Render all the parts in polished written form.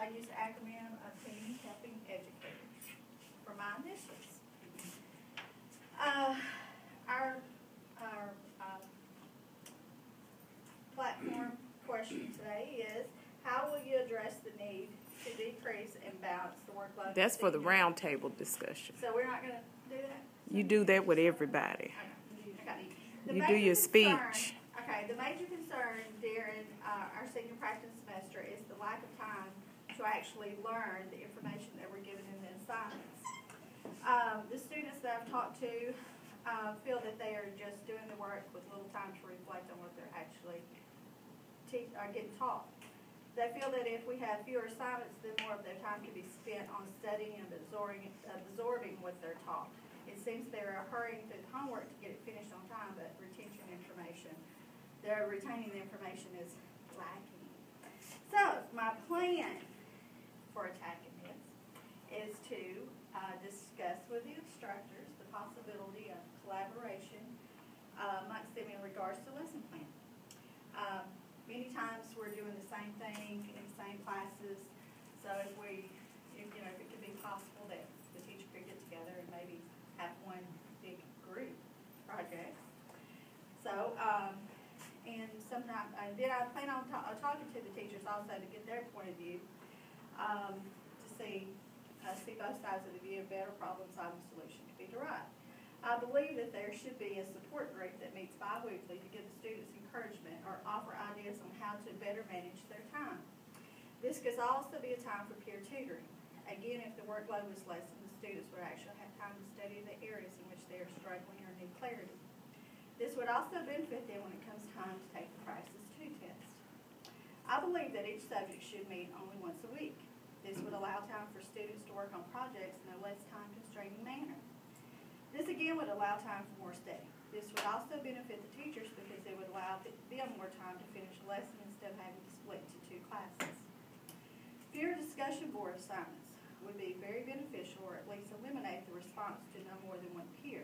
I use the acronym of Team Helping Educators for my initials. Our platform question today is, how will you address the need to decrease and balance the workload? That's for the roundtable discussion. So we're not going to do that? You do that with everybody. Okay. You do your speech. Okay, the major concern during our senior practice semester is the lack of time to actually learn the information that we're given in the assignments. The students that I've talked to feel that they are just doing the work with little time to reflect on what they're actually getting taught. They feel that if we have fewer assignments, then more of their time can be spent on studying and absorbing what they're taught. It seems they're hurrying through the homework to get it finished on time, but retaining the information is lacking. So my plan for attacking this is to discuss with the instructors the possibility of collaboration amongst them in regards to lesson plan. Many times we're doing the same thing in the same classes, so if it could be possible that the teacher could get together and maybe have one big group project. So, and then I plan on talking to the teachers also to get their point of view, to see both sides of the view, a better problem-solving solution to be derived. I believe that there should be a support group that meets bi-weekly to give the students encouragement or offer ideas on how to better manage their time. This could also be a time for peer tutoring. Again, if the workload was lessened, the students would actually have time to study the areas in which they are struggling or need clarity. This would also benefit them when it comes time to take the Praxis 2 test. I believe that each subject should meet only once a week. This would allow time for students to work on projects in a less time-constraining manner. This again would allow time for more study. This would also benefit the teachers because it would allow them more time to finish a lesson instead of having to split into 2 classes. Fewer discussion board assignments would be very beneficial, or at least eliminate the response to no more than one peer.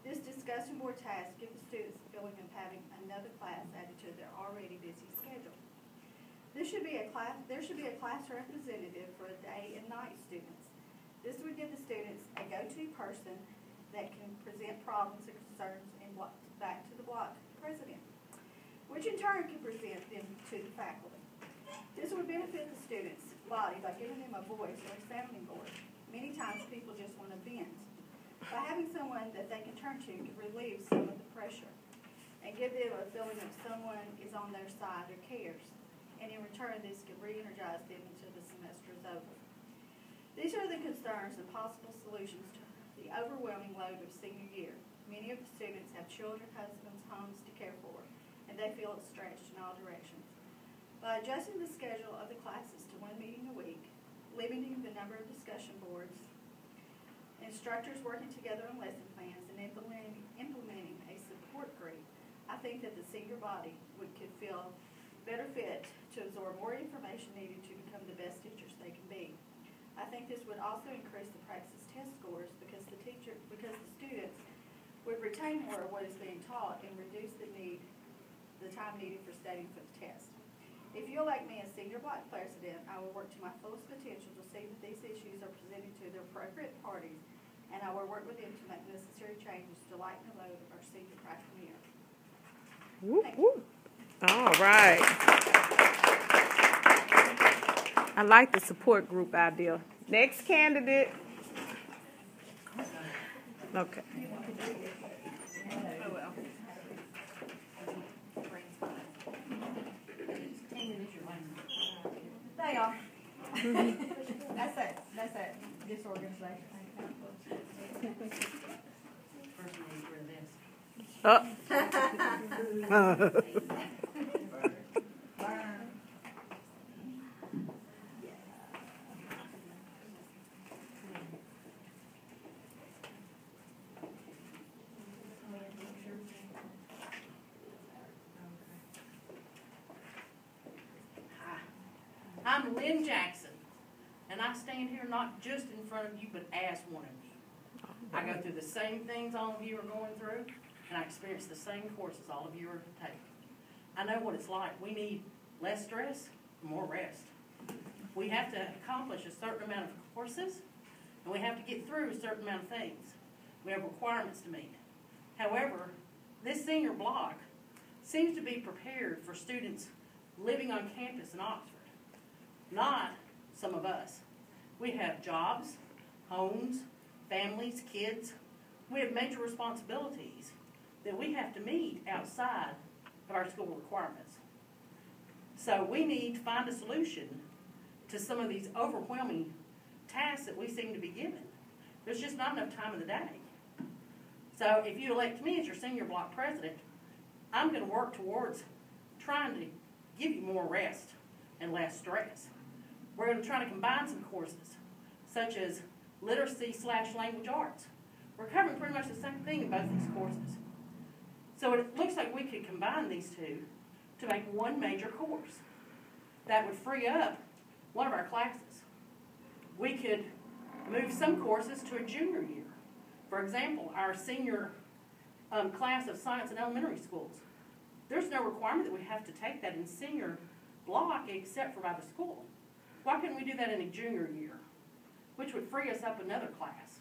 This discussion board task gives the students the feeling of having another class added to their already busy schedule. There should be a class representative for the day and night students. This would give the students a go-to person that can present problems and concerns back to the block president, which in turn can present them to the faculty. This would benefit the students' body by giving them a voice or a sounding board. Many times people just want to vent. By having someone that they can turn to can relieve some of the pressure and give them a feeling that someone is on their side or cares. And in return, this can re-energize them until the semester is over. These are the concerns and possible solutions to the overwhelming load of senior year. Many of the students have children, husbands, homes to care for, and they feel it's stretched in all directions. By adjusting the schedule of the classes to 1 meeting a week, limiting the number of discussion boards, instructors working together on lesson plans, and implementing a support group, I think that the senior body could feel better fit to absorb more information needed to become the best teachers they can be. I think this would also increase the Praxis test scores because the students would retain more of what is being taught and reduce the time needed for studying for the test. If you elect me as senior block president, I will work to my fullest potential to see that these issues are presented to the appropriate parties, and I will work with them to make necessary changes to lighten the load of our senior freshman year. Whoop, whoop. All right. I like the support group idea. Next candidate. Okay. Oh, well. They are. That's that disorganization. I'm Lynn Jackson, and I stand here not just in front of you, but as one of you. I go through the same things all of you are going through, and I experience the same courses all of you are taking. I know what it's like. We need less stress, more rest. We have to accomplish a certain amount of courses, and we have to get through a certain amount of things. We have requirements to meet. However, this senior block seems to be prepared for students living on campus in Oxford, not some of us. We have jobs, homes, families, kids. We have major responsibilities that we have to meet outside of our school requirements. So we need to find a solution to some of these overwhelming tasks that we seem to be given. There's just not enough time in the day. So if you elect me as your senior block president, I'm going to work towards trying to give you more rest and less stress. We're going to try to combine some courses, such as literacy/language arts. We're covering pretty much the same thing in both these courses. So it looks like we could combine these two to make one major course. That would free up one of our classes. We could move some courses to a junior year. For example, our senior class of science in elementary schools. There's no requirement that we have to take that in senior block except for by the school. Why couldn't we do that in a junior year, which would free us up another class?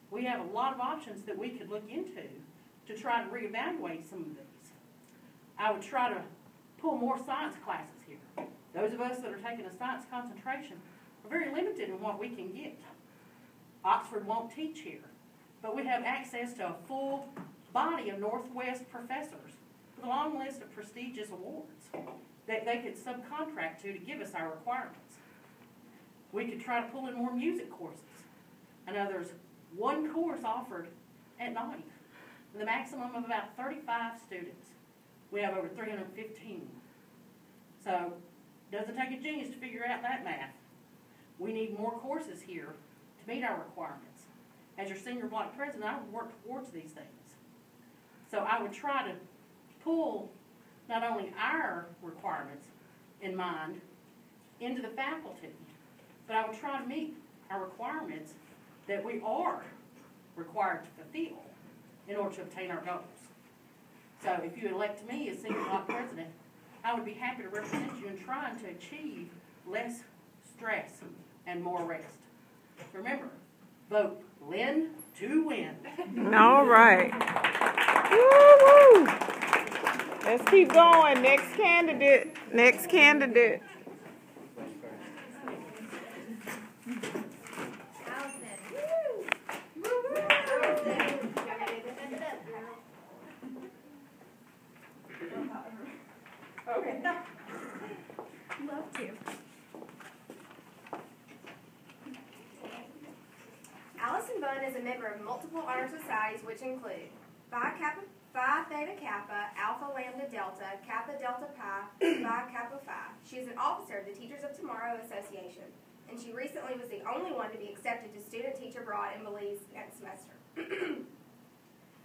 We have a lot of options that we could look into to try to reevaluate some of these. I would try to pull more science classes here. Those of us that are taking a science concentration are very limited in what we can get. Oxford won't teach here, but we have access to a full body of Northwest professors with a long list of prestigious awards that they could subcontract to give us our requirements. We could try to pull in more music courses. I know there's one course offered at night with a maximum of about 35 students. We have over 315. So it doesn't take a genius to figure out that math. We need more courses here to meet our requirements. As your senior block president, I would work towards these things. So I would try to pull not only our requirements in mind into the faculty, but I would try to meet our requirements that we are required to fulfill in order to obtain our goals. So if you elect me as senior block president, I would be happy to represent you in trying to achieve less stress and more rest. Remember, vote Lynn to win. All right. Woo-woo. Let's keep going. Next candidate. Next candidate. Okay. Love to. Allison Bunn is a member of multiple honor societies, which include Phi Theta Kappa, Alpha Lambda Delta, Kappa Delta Pi, Phi Kappa Phi. She is an officer of the Teachers of Tomorrow Association, and she recently was the only one to be accepted to student-teacher abroad in Belize next semester.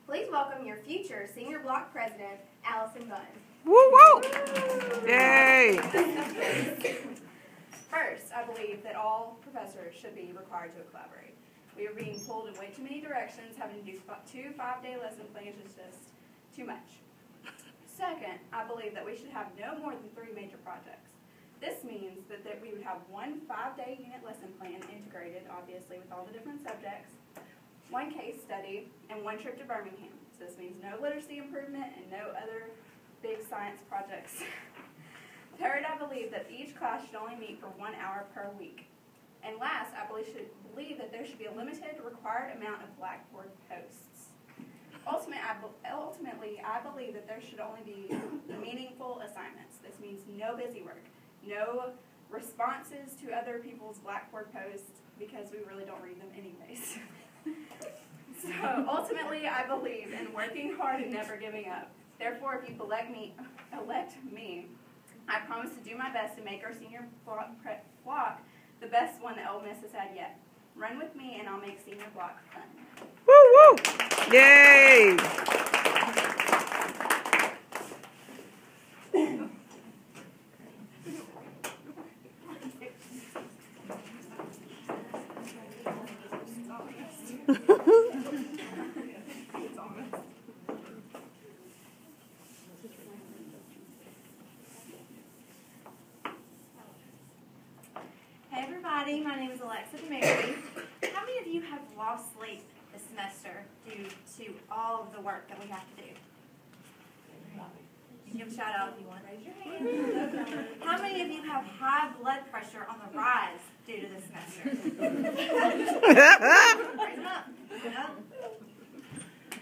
Please welcome your future senior block president, Allison Bunn. Woo-woo! Yay! First, I believe that all professors should be required to collaborate. We are being pulled in way too many directions. Having to do 2 5-day lesson plans is just too much. Second, I believe that we should have no more than 3 major projects. This means that we would have 1 5-day unit lesson plan integrated, obviously, with all the different subjects, 1 case study, and 1 trip to Birmingham. So this means no literacy improvement and no other big science projects. Third, I believe that each class should only meet for 1 hour per week. And last, I believe that there should be a limited required amount of Blackboard posts. Ultimately, I believe that there should only be meaningful assignments. This means no busy work, no responses to other people's Blackboard posts, because we really don't read them anyways. So ultimately, I believe in working hard and never giving up. Therefore, if you elect me, I promise to do my best to make our senior block the best one that Ole Miss has had yet. Run with me and I'll make senior block fun. Woo-woo! Yay! everybody. My name is Alexa DeMary. How many of you have lost sleep this semester due to all of the work that we have to do? You can give a shout out if you want. Raise your hand. How many of you have high blood pressure on the rise due to this semester? Raise them up. No?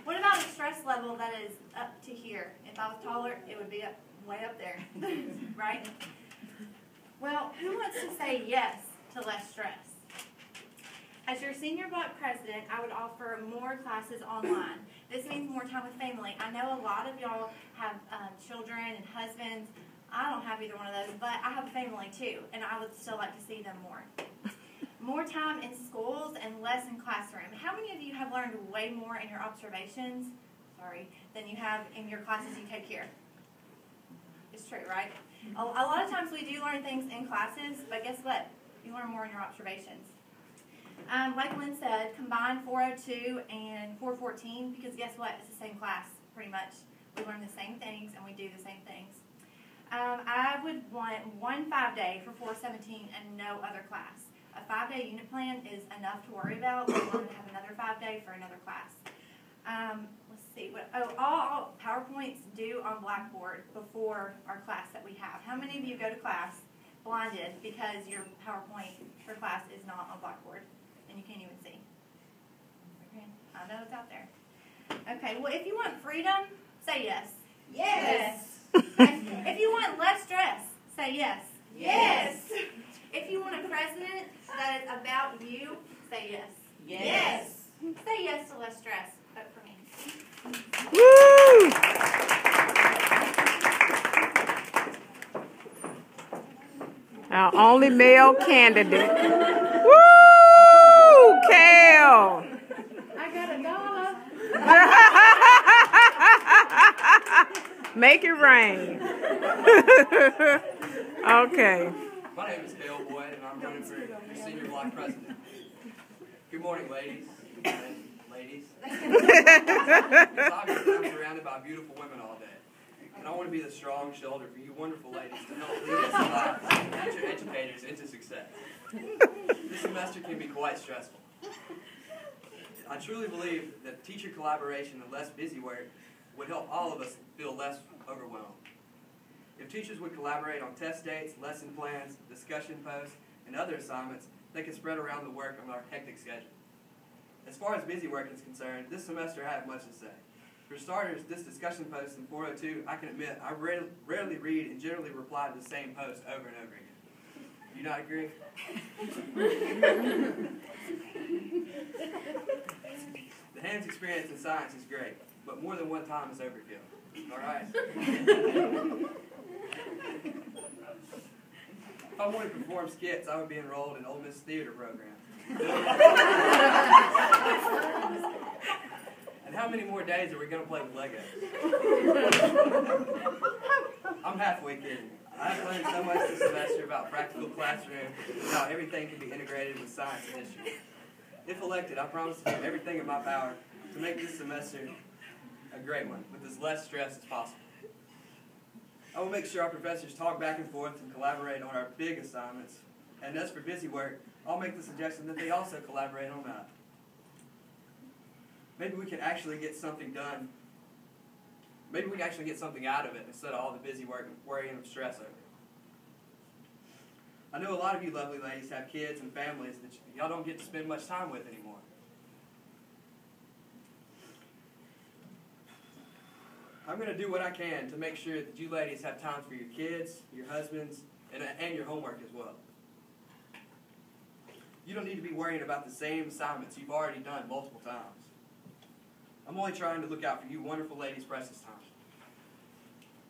What about a stress level that is up to here? If I was taller, it would be up way up there, right? Well, who wants to say yes to less stress? As your senior block president, I would offer more classes online. This means more time with family. I know a lot of y'all have children and husbands. I don't have either one of those, but I have a family too, and I would still like to see them more. More time in schools and less in classroom. How many of you have learned way more in your observations, than you have in your classes you take here? It's true, right? A lot of times we do learn things in classes, but guess what? You learn more in your observations. Like Lynn said, combine 402 and 414, because guess what? It's the same class, pretty much. We learn the same things and we do the same things. I would want one 5-day for 417 and no other class. A 5-day unit plan is enough to worry about. We want to have another 5-day for another class. Let's see. All PowerPoints due on Blackboard before our class that we have. How many of you go to class blinded because your PowerPoint for class is not on Blackboard and you can't even see? Okay. I know it's out there. Okay. Well, if you want freedom, say yes. Yes. If you want less stress, say yes. Yes. If you want a president that is about you, say yes. Yes. Say yes to less stress. Vote for me. Woo! Our only male candidate. Woo! Kale! I got $1. Make it rain. Okay. My name is Dale Boyd, and I'm running for your senior block president. Good morning, ladies. Ladies. Obviously, I'm surrounded by beautiful women all day. And I want to be the strong shoulder for you wonderful ladies to help lead us lives, future educators into success. This semester can be quite stressful. I truly believe that teacher collaboration and less busy work would help all of us feel less overwhelmed. If teachers would collaborate on test dates, lesson plans, discussion posts, and other assignments, they could spread around the work on our hectic schedule. As far as busy work is concerned, this semester I have much to say. For starters, this discussion post in 402, I can admit I rarely read and generally reply to the same post over and over again. Do you not agree? The hands experience in science is great, but more than one time is overkill. All right? If I wanted to perform skits, I would be enrolled in Ole Miss theater program. And how many more days are we going to play with Legos? I'm halfway kidding. I've learned so much this semester about practical classroom and how everything can be integrated with science and history. If elected, I promise to do everything in my power to make this semester a great one with as less stress as possible. I will make sure our professors talk back and forth and collaborate on our big assignments. And as for busy work, I'll make the suggestion that they also collaborate on that. Maybe we can actually get something done. Maybe we can actually get something out of it instead of all the busy work and worrying and stress over it. I know a lot of you lovely ladies have kids and families that y'all don't get to spend much time with anymore. I'm going to do what I can to make sure that you ladies have time for your kids, your husbands, and your homework as well. You don't need to be worrying about the same assignments you've already done multiple times. I'm only trying to look out for you wonderful ladies' precious time.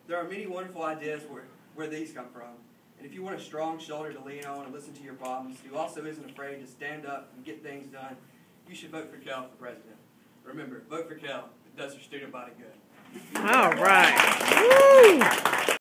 There are many wonderful ideas where these come from. And if you want a strong shoulder to lean on and listen to your problems, who also isn't afraid to stand up and get things done, you should vote for Kel for president. Remember, vote for Kel. It does your student body good. All right. Woo!